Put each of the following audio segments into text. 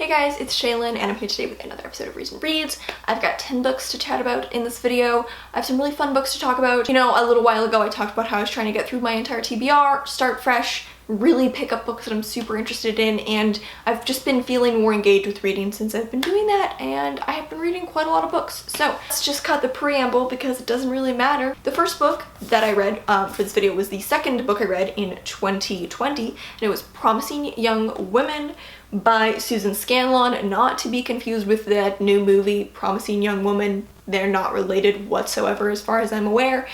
Hey guys, it's Scanlon and I'm here today with another episode of Recent Reads. I've got 10 books to chat about in this video. I have some really fun books to talk about. You know, a little while ago I talked about how I was trying to get through my entire TBR, start fresh, really pick up books that I'm super interested in, and I've just been feeling more engaged with reading since I've been doing that, and I have been reading quite a lot of books. So let's just cut the preamble because it doesn't really matter. The first book that I read for this video was the second book I read in 2020, and it was Promising Young Women by Susan Scanlon, not to be confused with that new movie Promising Young Woman. They're not related whatsoever as far as I'm aware.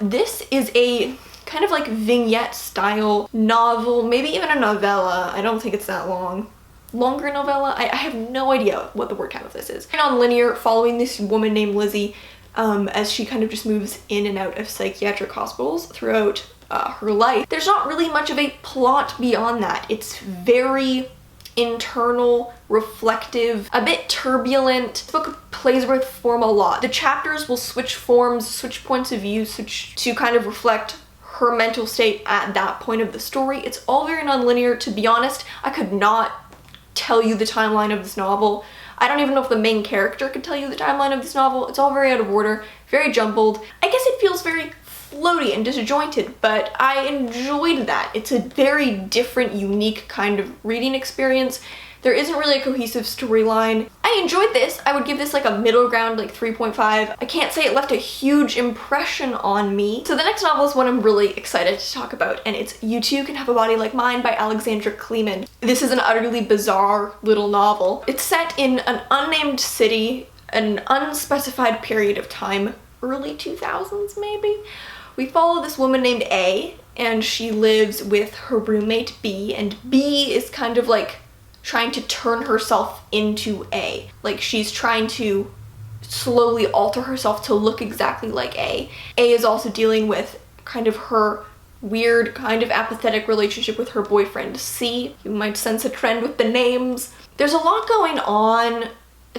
This is a kind of like vignette style novel, maybe even a novella. I don't think it's that long. Longer novella? I have no idea what the word count of this is. Non-linear, following this woman named Lizzie as she kind of just moves in and out of psychiatric hospitals throughout her life. There's not really much of a plot beyond that. It's very internal, reflective, a bit turbulent. This book plays with form a lot. The chapters will switch forms, switch points of view, switch to kind of reflect her mental state at that point of the story. It's all very non-linear. To be honest, I could not tell you the timeline of this novel. I don't even know if the main character could tell you the timeline of this novel. It's all very out of order, very jumbled. I guess it feels very floaty and disjointed, but I enjoyed that. It's a very different, unique kind of reading experience. There isn't really a cohesive storyline. I enjoyed this. I would give this like a middle ground, like 3.5. I can't say it left a huge impression on me. So the next novel is one I'm really excited to talk about, and it's You Too Can Have a Body Like Mine by Alexandra Kleeman. This is an utterly bizarre little novel. It's set in an unnamed city, an unspecified period of time, early 2000s maybe. We follow this woman named A, and she lives with her roommate B, and B is kind of like trying to turn herself into A. Like, she's trying to slowly alter herself to look exactly like A. A is also dealing with kind of her weird, kind of apathetic relationship with her boyfriend C. You might sense a trend with the names. There's a lot going on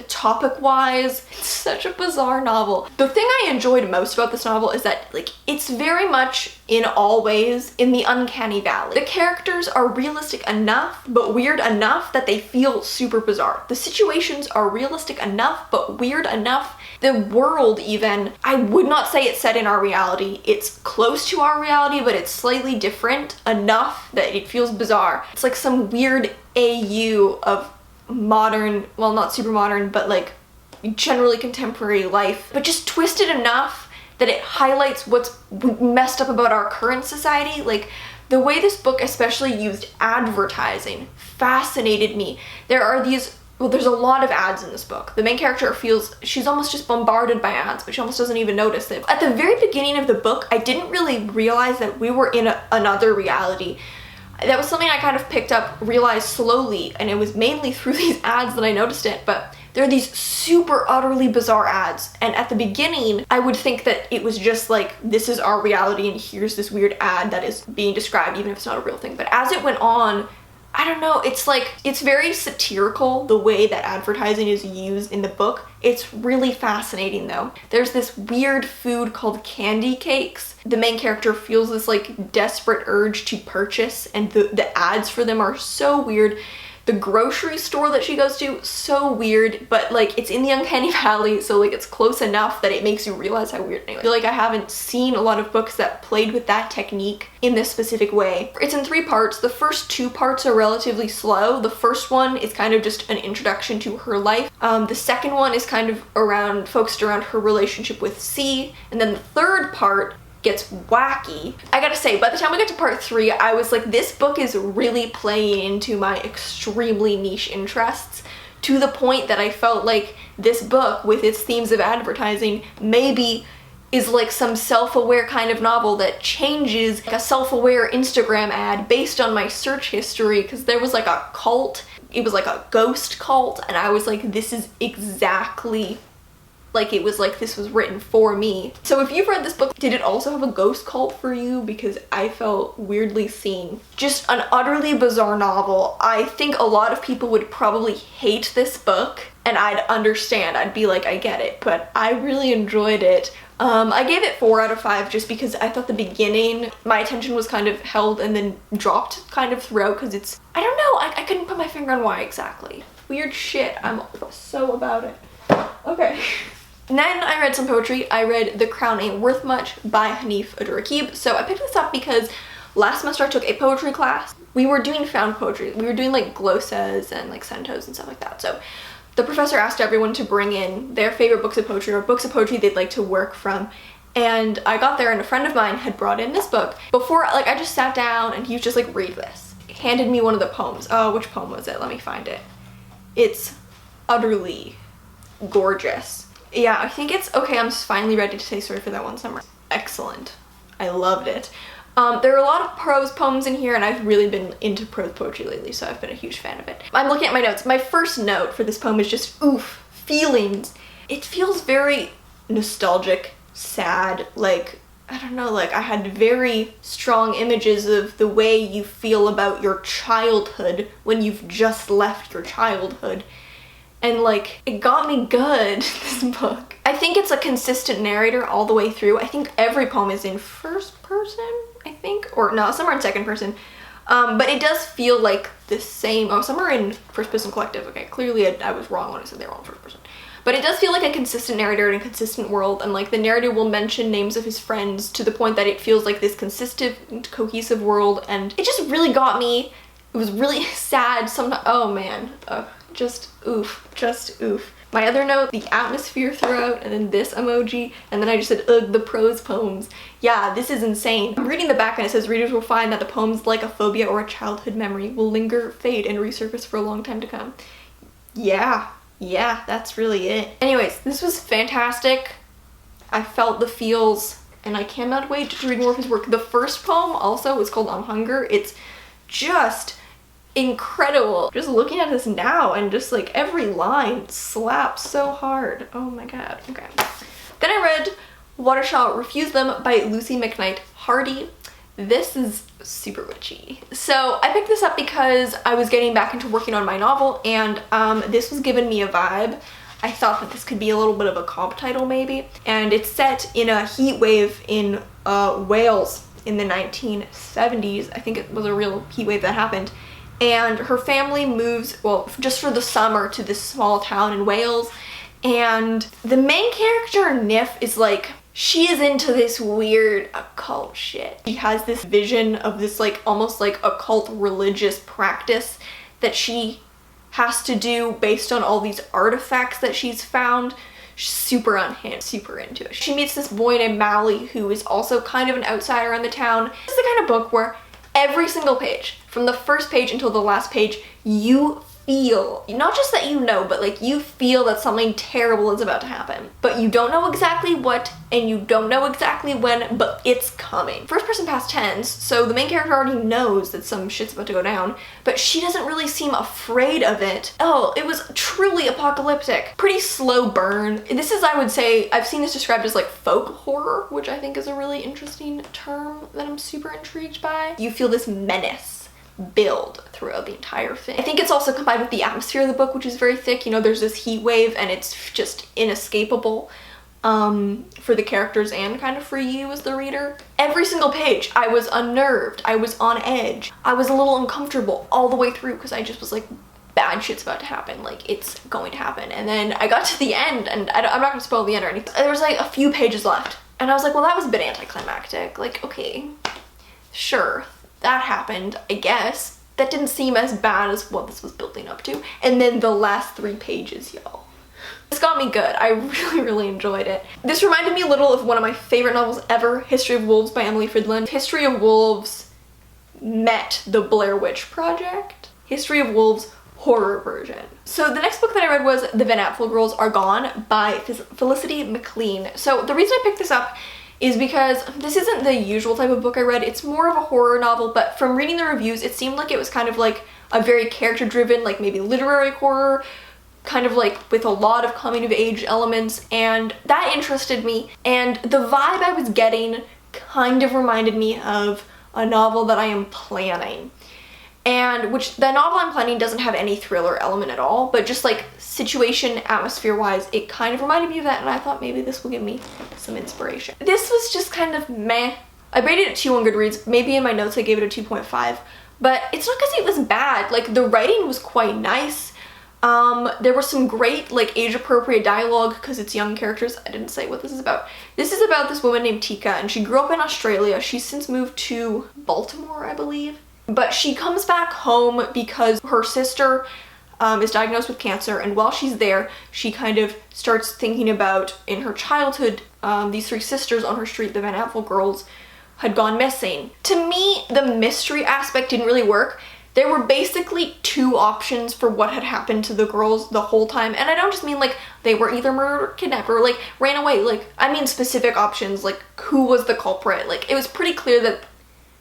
topic-wise. It's such a bizarre novel. The thing I enjoyed most about this novel is that, like, it's very much in all ways in the uncanny valley. The characters are realistic enough but weird enough that they feel super bizarre. The situations are realistic enough but weird enough. The world even, I would not say it's set in our reality. It's close to our reality, but it's slightly different enough that it feels bizarre. It's like some weird AU of modern, well, not super modern, but like generally contemporary life, but just twisted enough that it highlights what's messed up about our current society. Like, the way this book especially used advertising fascinated me. There are these, well, there's a lot of ads in this book. The main character feels she's almost just bombarded by ads, but she almost doesn't even notice it. At the very beginning of the book, I didn't really realize that we were in another reality. That was something I kind of picked up, realized slowly, and it was mainly through these ads that I noticed it, but there are these super utterly bizarre ads, and at the beginning I would think that it was just like, this is our reality and here's this weird ad that is being described, even if it's not a real thing. But as it went on, I don't know, it's like, it's very satirical the way that advertising is used in the book. It's really fascinating though. There's this weird food called candy cakes. The main character feels this like desperate urge to purchase, and the ads for them are so weird. The grocery store that she goes to, so weird, but like it's in the uncanny valley, so like it's close enough that it makes you realize how weird. Anyway, I feel like I haven't seen a lot of books that played with that technique in this specific way. It's in 3 parts. The first 2 parts are relatively slow. The first one is kind of just an introduction to her life. The second one is kind of focused around her relationship with C, and then the third part gets wacky. I gotta say, by the time we got to part 3, I was like, this book is really playing into my extremely niche interests, to the point that I felt like this book, with its themes of advertising, maybe is like some self-aware kind of novel that changes, like a self-aware Instagram ad based on my search history, because there was like a cult, it was like a ghost cult, and I was like, this is exactly like, it was like this was written for me. So if you've read this book, did it also have a ghost cult for you? Because I felt weirdly seen. Just an utterly bizarre novel. I think a lot of people would probably hate this book, and I'd understand. I'd be like, I get it, but I really enjoyed it. I gave it 4 out of 5 just because I thought the beginning, my attention was kind of held and then dropped kind of throughout, because it's, I don't know, I couldn't put my finger on why exactly. weird shit. I'm so about it. Okay. And then I read some poetry. I read The Crown Ain't Worth Much by Hanif Abdurraqib. So I picked this up because last semester I took a poetry class. We were doing found poetry. We were doing like glosas and like centos and stuff like that. So the professor asked everyone to bring in their favorite books of poetry or books of poetry they'd like to work from. And I got there and a friend of mine had brought in this book. Before, like, I just sat down and he was just like, read this. He handed me one of the poems. Oh, which poem was it? Let me find it. It's utterly gorgeous. Yeah, I think it's okay. I'm finally ready to say sorry for that one summer. Excellent. I loved it. There are a lot of prose poems in here and I've really been into prose poetry lately, so I've been a huge fan of it. I'm looking at my notes. My first note for this poem is just oof, feelings. It feels very nostalgic, sad, like, I don't know, like I had very strong images of the way you feel about your childhood when you've just left your childhood. And like, it got me good, this book. I think it's a consistent narrator all the way through. I think every poem is in first person, I think, or no, somewhere in second person. But it does feel like the same, oh, somewhere in first person collective. Okay, clearly I was wrong when I said they were all in first person. But it does feel like a consistent narrator in a consistent world, and like the narrator will mention names of his friends to the point that it feels like this consistent, cohesive world, and it just really got me. It was really sad sometimes. Oh man, just oof, just oof. My other note, the atmosphere throughout, and then this emoji, and then I just said, ugh, the prose poems. Yeah, this is insane. I'm reading the back and it says, readers will find that the poems, like a phobia or a childhood memory, will linger, fade, and resurface for a long time to come. Yeah, that's really it. Anyways, this was fantastic. I felt the feels, and I cannot wait to read more of his work. The first poem also was called Hunger. It's just incredible. Just looking at this now and just like every line slaps so hard. Oh my god. Okay. Then I read Water Shall Refuse Them by Lucie McKnight Hardy. This is super witchy. So I picked this up because I was getting back into working on my novel, and this was giving me a vibe. I thought that this could be a little bit of a comp title maybe. And it's set in a heat wave in Wales in the 1970s. I think it was a real heat wave that happened. And her family moves, well, just for the summer to this small town in Wales. And the main character, Hanif, is like, she is into this weird occult shit. She has this vision of this like almost like occult religious practice that she has to do based on all these artifacts that she's found. She's super unhinged, super into it. She meets this boy named Mally who is also kind of an outsider in the town. This is the kind of book where every single page, from the first page until the last page, you feel, not just that you know, but like you feel that something terrible is about to happen. But you don't know exactly what, and you don't know exactly when, but it's coming. First person past tense, so the main character already knows that some shit's about to go down, but she doesn't really seem afraid of it. Oh, it was truly apocalyptic. Pretty slow burn. This is, I would say, I've seen this described as like folk horror, which I think is a really interesting term that I'm super intrigued by. You feel this menace build throughout the entire thing. I think it's also combined with the atmosphere of the book, which is very thick. You know, there's this heat wave and it's just inescapable for the characters and kind of for you as the reader. Every single page, I was unnerved, I was on edge, I was a little uncomfortable all the way through because I just was like, bad shit's about to happen, like it's going to happen. And then I got to the end, and I'm not gonna spoil the end or anything. There was like a few pages left and I was like, well, that was a bit anticlimactic. Like, okay, sure, that happened, I guess. That didn't seem as bad as what this was building up to. And then the last 3 pages, y'all. This got me good. I really enjoyed it. This reminded me a little of one of my favorite novels ever, History of Wolves by Emily Fridland. History of Wolves met the Blair Witch Project. History of Wolves horror version. So the next book that I read was The Van Apfel Girls Are Gone by Felicity McLean. So the reason I picked this up is because this isn't the usual type of book I read. It's more of a horror novel, but from reading the reviews, it seemed like it was kind of like a very character-driven, like maybe literary horror, kind of like with a lot of coming-of-age elements, and that interested me. And the vibe I was getting kind of reminded me of a novel that I am planning. And which the novel I'm planning doesn't have any thriller element at all, but just like situation, atmosphere-wise, it kind of reminded me of that, and I thought maybe this will give me some inspiration. This was just kind of meh. I rated it 2 on Goodreads. Maybe in my notes I gave it a 2.5, but it's not because it was bad. Like, the writing was quite nice. There was some great like age-appropriate dialogue because it's young characters. I didn't say what this is about. This is about this woman named Tika, and she grew up in Australia. She's since moved to Baltimore, I believe. But she comes back home because her sister is diagnosed with cancer, and while she's there, she kind of starts thinking about, in her childhood, these three sisters on her street, the Van Apfel girls, had gone missing. To me, the mystery aspect didn't really work. There were basically two options for what had happened to the girls the whole time. And I don't just mean like they were either murdered or kidnapped or like ran away. Like, I mean specific options, like who was the culprit. Like, it was pretty clear that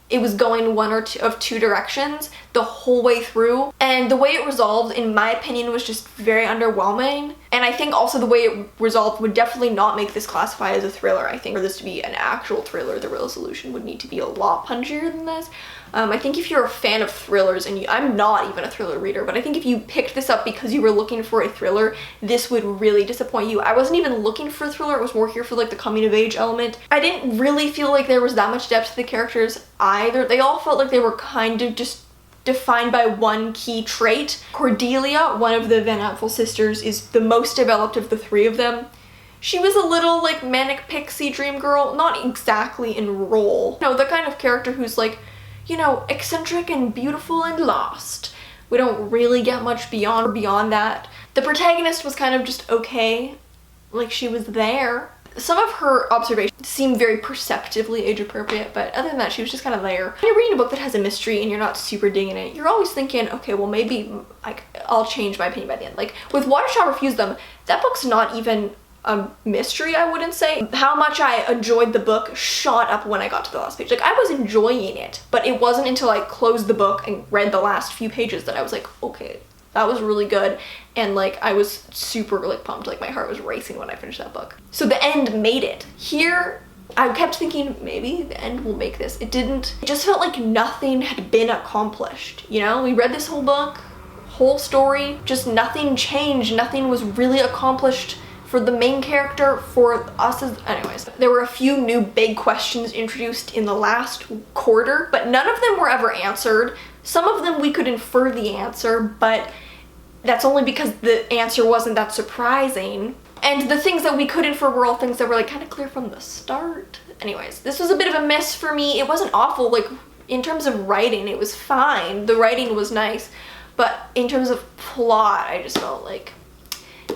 it was going one or two of two directions the whole way through. And the way it resolved, in my opinion, was just very underwhelming. And I think also the way it resolved would definitely not make this classify as a thriller. I think for this to be an actual thriller, the resolution would need to be a lot punchier than this. I think if you're a fan of thrillers, and I'm not even a thriller reader, but I think if you picked this up because you were looking for a thriller, this would really disappoint you. I wasn't even looking for a thriller, I was more here for like the coming of age element. I didn't really feel like there was that much depth to the characters either. They all felt like they were kind of just defined by one key trait. Cordelia, one of the Van Apfel sisters, is the most developed of the three of them. She was a little like manic pixie dream girl, not exactly in role. No, the kind of character who's like, you know, eccentric and beautiful and lost. We don't really get much beyond that. The protagonist was kind of just okay, like she was there. Some of her observations seem very perceptively age appropriate, but other than that, she was just kind of there. When you're reading a book that has a mystery and you're not super digging it, you're always thinking, okay, well maybe like I'll change my opinion by the end. Like with Watershot Refused Them, that book's not even a mystery, I wouldn't say. How much I enjoyed the book shot up when I got to the last page. Like, I was enjoying it, but it wasn't until I closed the book and read the last few pages that I was like, okay, that was really good. And like, I was super like pumped. Like, my heart was racing when I finished that book. So the end made it. Here, I kept thinking maybe the end will make this. It didn't. It just felt like nothing had been accomplished. You know, we read this whole book, whole story, just nothing changed. Nothing was really accomplished for the main character, for us as... Anyways, there were a few new big questions introduced in the last quarter, but none of them were ever answered. Some of them we could infer the answer, but that's only because the answer wasn't that surprising. And the things that we could infer were all things that were like kind of clear from the start. Anyways, this was a bit of a miss for me. It wasn't awful, like in terms of writing, it was fine. The writing was nice, but in terms of plot, I just felt like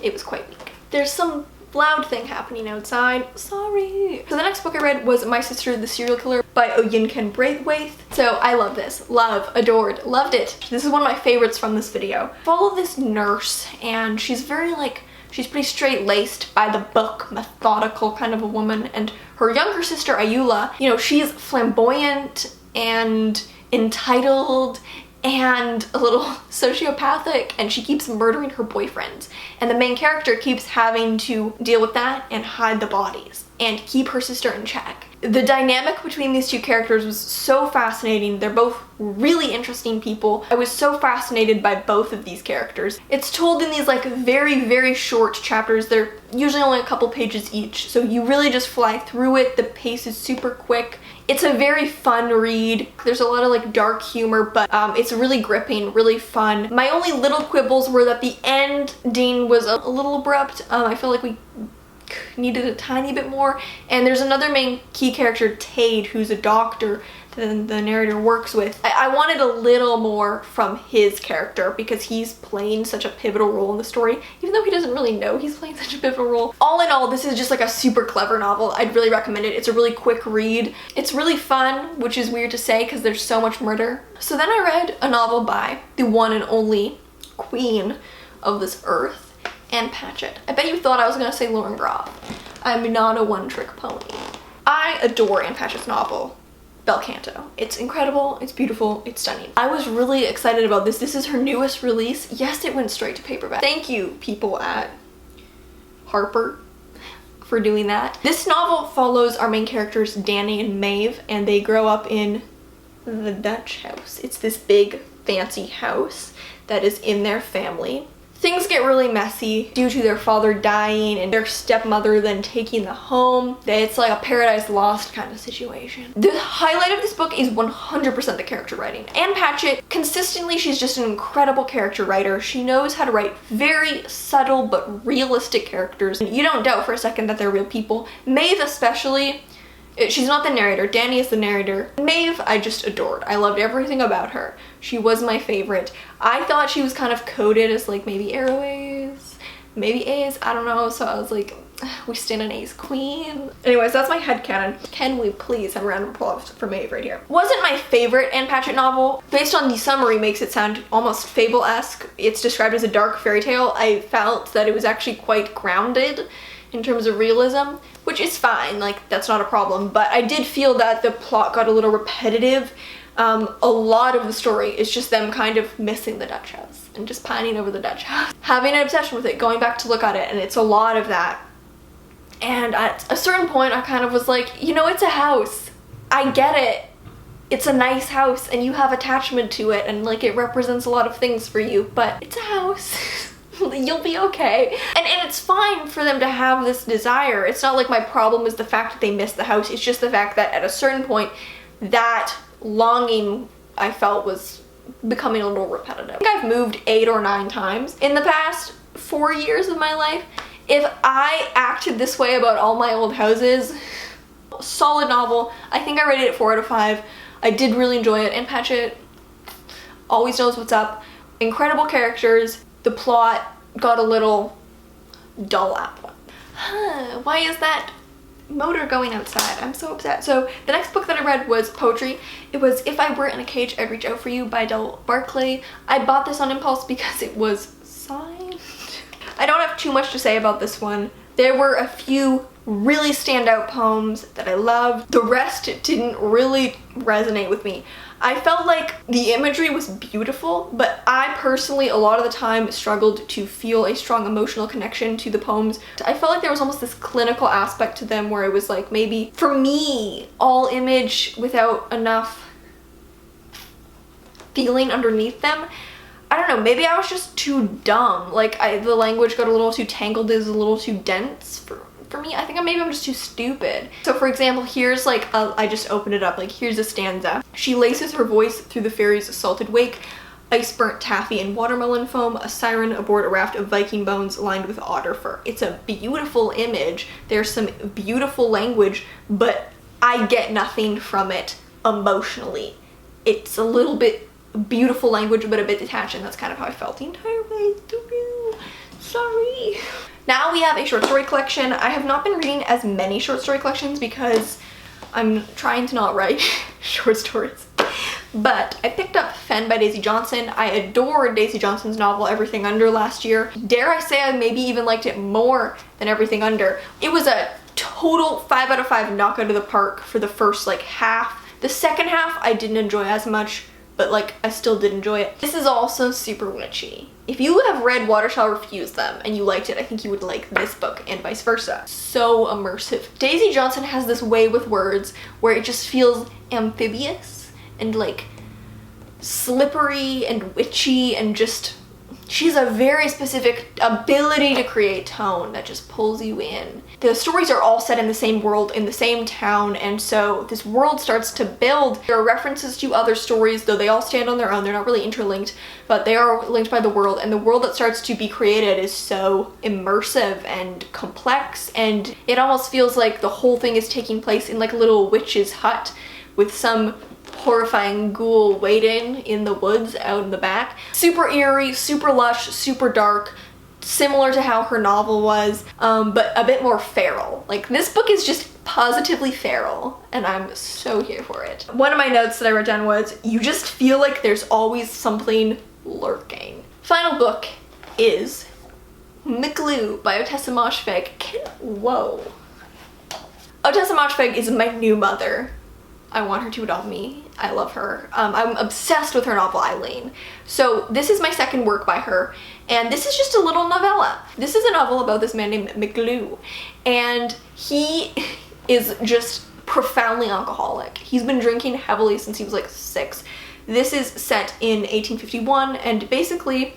it was quite weak. There's some loud thing happening outside. Sorry. So the next book I read was My Sister the Serial Killer by Oyinkan Braithwaite. So I love this. Love, adored, loved it. This is one of my favorites from this video. Follow this nurse, and she's very like, she's pretty straight-laced by the book, methodical kind of a woman. And her younger sister, Ayula, you know, she's flamboyant and entitled and a little sociopathic, and she keeps murdering her boyfriends. And the main character keeps having to deal with that and hide the bodies and keep her sister in check. The dynamic between these two characters was so fascinating. They're both really interesting people. I was so fascinated by both of these characters. It's told in these like very, very short chapters. They're usually only a couple pages each, so you really just fly through it. The pace is super quick. It's a very fun read. There's a lot of like dark humor, but it's really gripping, really fun. My only little quibbles were that the ending was a little abrupt. I feel like we needed a tiny bit more. And there's another main key character, Tade, who's a doctor that the narrator works with. I wanted a little more from his character because he's playing such a pivotal role in the story, even though he doesn't really know he's playing such a pivotal role. All in all, this is just like a super clever novel. I'd really recommend it. It's a really quick read. It's really fun, which is weird to say because there's so much murder. So then I read a novel by the one and only queen of this earth, Ann Patchett. I bet you thought I was gonna say Lauren Groff. I'm not a one-trick pony. I adore Ann Patchett's novel, Bel Canto. It's incredible, it's beautiful, it's stunning. I was really excited about this. This is her newest release. Yes, it went straight to paperback. Thank you, people at Harper, for doing that. This novel follows our main characters, Danny and Maeve, and they grow up in the Dutch house. It's this big, fancy house that is in their family. things get really messy due to their father dying and their stepmother then taking the home. It's like a Paradise Lost kind of situation. The highlight of this book is 100% the character writing. Ann Patchett, consistently, she's just an incredible character writer. She knows how to write very subtle but realistic characters. You don't doubt for a second that they're real people. Maeve especially, she's not the narrator, Danny is the narrator. Maeve, I just adored. I loved everything about her. She was my favorite. I thought she was kind of coded as like maybe Airways, maybe A's, I don't know, so I was like, we stand an A's queen. Anyways, that's my headcanon. Can we please have a round of applause for Maeve right here. Wasn't my favorite Ann Patchett novel. Based on the summary makes it sound almost fable-esque. It's described as a dark fairy tale. I felt that it was actually quite grounded in terms of realism, which is fine, like that's not a problem, but I did feel that the plot got a little repetitive. A lot of the story is just them kind of missing the Dutch house and just pining over the Dutch house. Having an obsession with it, going back to look at it, and it's a lot of that. And at a certain point I kind of was like, you know, it's a house. I get it. It's a nice house and you have attachment to it and like it represents a lot of things for you, but it's a house. You'll be okay. And it's fine for them to have this desire. It's not like my problem is the fact that they missed the house. It's just the fact that at a certain point, that longing I felt was becoming a little repetitive. I think I've moved 8 or 9 times in the past 4 years of my life. If I acted this way about all my old houses, solid novel. I think I rated it 4 out of 5. I did really enjoy it. And Patchett always knows what's up. Incredible characters. The plot got a little dull at point. Why is that motor going outside? I'm so upset. So the next book that I read was poetry. It was If I Were in a Cage, I'd Reach Out for You by Adele Barclay. I bought this on impulse because it was signed. I don't have too much to say about this one. There were a few really standout poems that I loved. The rest didn't really resonate with me. I felt like the imagery was beautiful, but I personally a lot of the time struggled to feel a strong emotional connection to the poems. I felt like there was almost this clinical aspect to them where it was like maybe, for me, all image without enough feeling underneath them. I don't know, maybe I was just too dumb. Like the language got a little too tangled, is a little too dense for me. I think maybe I'm just too stupid. So for example, here's like, I just opened it up, like here's a stanza. She laces her voice through the ferry's salted wake, ice burnt taffy and watermelon foam, a siren aboard a raft of Viking bones lined with otter fur. It's a beautiful image. There's some beautiful language, but I get nothing from it emotionally. It's a little bit beautiful language, but a bit detached, and that's kind of how I felt the entire way through. Sorry. Now we have a short story collection. I have not been reading as many short story collections because I'm trying to not write short stories. But I picked up Fen by Daisy Johnson. I adored Daisy Johnson's novel Everything Under last year. Dare I say I maybe even liked it more than Everything Under. It was a total 5 out of 5 knock out of the park for the first like half. The second half I didn't enjoy as much, but like I still did enjoy it. This is also super witchy. If you have read Water Shall Refuse Them and you liked it, I think you would like this book and vice versa. So immersive. Daisy Johnson has this way with words where it just feels amphibious and like slippery and witchy, and just she's a very specific ability to create tone that just pulls you in. The stories are all set in the same world, in the same town, and so this world starts to build. There are references to other stories, though they all stand on their own. They're not really interlinked, but they are linked by the world, and the world that starts to be created is so immersive and complex, and it almost feels like the whole thing is taking place in like a little witch's hut with some horrifying ghoul waiting in the woods out in the back. Super eerie, super lush, super dark, similar to how her novel was, but a bit more feral. Like this book is just positively feral, and I'm so here for it. One of my notes that I wrote down was, you just feel like there's always something lurking. Final book is McGlue by Ottessa Moshfegh. Whoa. Ottessa Moshfegh is my new mother. I want her to adopt me. I love her. I'm obsessed with her novel, Eileen. So this is my second work by her, and this is just a little novella. This is a novel about this man named McGlue, and he is just profoundly alcoholic. He's been drinking heavily since he was like 6. This is set in 1851, and basically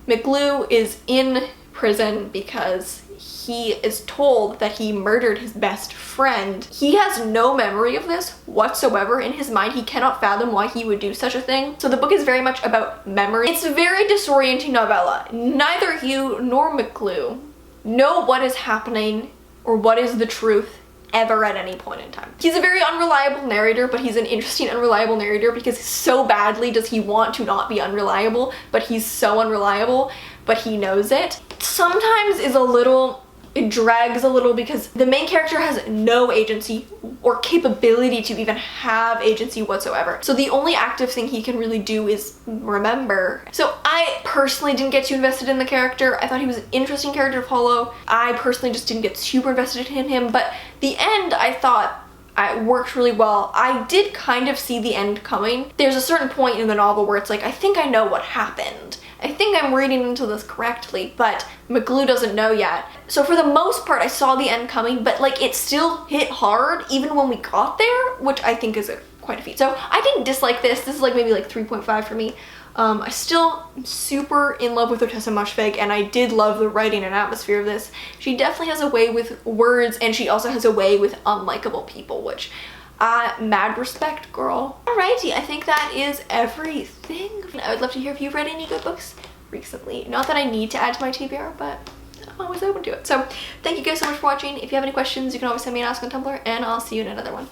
McGlue is in prison because he is told that he murdered his best friend. He has no memory of this whatsoever. In his mind, he cannot fathom why he would do such a thing. So the book is very much about memory. It's a very disorienting novella. Neither you nor McGlue know what is happening or what is the truth ever at any point in time. He's a very unreliable narrator, but he's an interesting unreliable narrator because so badly does he want to not be unreliable, but he's so unreliable, but he knows it. Sometimes it drags a little because the main character has no agency or capability to even have agency whatsoever. So the only active thing he can really do is remember. So I personally didn't get too invested in the character. I thought he was an interesting character to follow. I personally just didn't get super invested in him, but the end I thought it worked really well. I did kind of see the end coming. There's a certain point in the novel where it's like, I think I know what happened. I think I'm reading into this correctly, but McGlue doesn't know yet. So for the most part, I saw the end coming, but like it still hit hard even when we got there, which I think is quite a feat. So I didn't dislike this. This is like maybe like 3.5 for me. I still am super in love with Ottessa Moshfegh, and I did love the writing and atmosphere of this. She definitely has a way with words, and she also has a way with unlikable people, which mad respect, girl. Alrighty, I think that is everything. I would love to hear if you've read any good books recently. Not that I need to add to my TBR, but I'm always open to it. So thank you guys so much for watching. If you have any questions, you can always send me an ask on Tumblr, and I'll see you in another one.